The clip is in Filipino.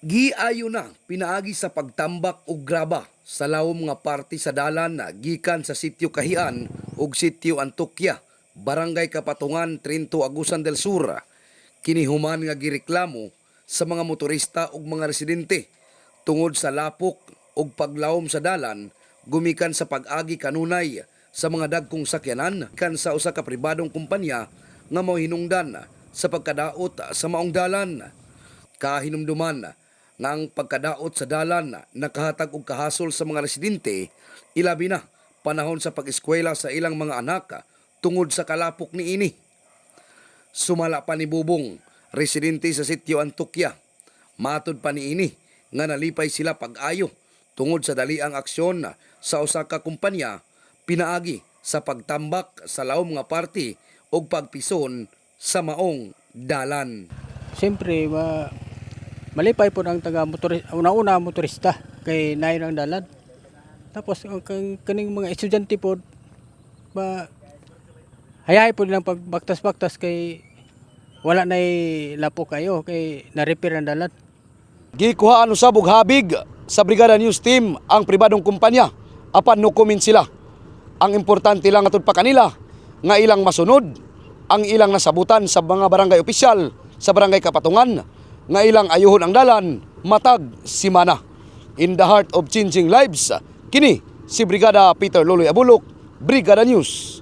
Giayo na pinaagi sa pagtambak og graba sa lawom nga parte sa dalan na gikan sa sitio Kahian ug sitio Antokya, Barangay Kapatungan, Trinto, Agusan del Sur. Kini human nga gireklamo sa mga motorista ug mga residente tungod sa lapok ug paglawom sa dalan gumikan sa pag-agi kanunay sa mga dagkong sakyanan kan sa usa ka pribadong kumpanya nga mao hinungdan sa pagkadaot sa maong dalan. Kahinumduman nga ang pagkadaot sa dalan nakahatag og kahasol sa mga residente, ilabi na panahon sa pag-eskwela sa ilang mga anak tungod sa kalapok niini. Sumala pa ni Bubong, residente sa sitio Antokya, matod pa niini nga nalipay sila pag-ayo tungod sa daliang aksyon sa usa ka kumpanya pinaagi sa pagtambak sa lawom nga parte ug pagpison sa maong dalan. Siyempre, malipay po ang una-una motorista kay nayon ang dalan. Tapos ang kaning mga estudyante po hayahay po nilang pagbaktas-baktas kay wala na lapok kayo kay na-repair ang dalan. Gikuhaan usab og habig sa Brigada News Team ang pribadong kumpanya apan no comment sila. Ang importante lang atud pa kanila nga ilang masunod ang ilang nasabutan sa mga barangay opisyal sa Barangay Kapatungan nga ilang ayuhon ang dalan matag simana. In the heart of changing lives, kini si Brigada Peter Loloy Abulok, Brigada News.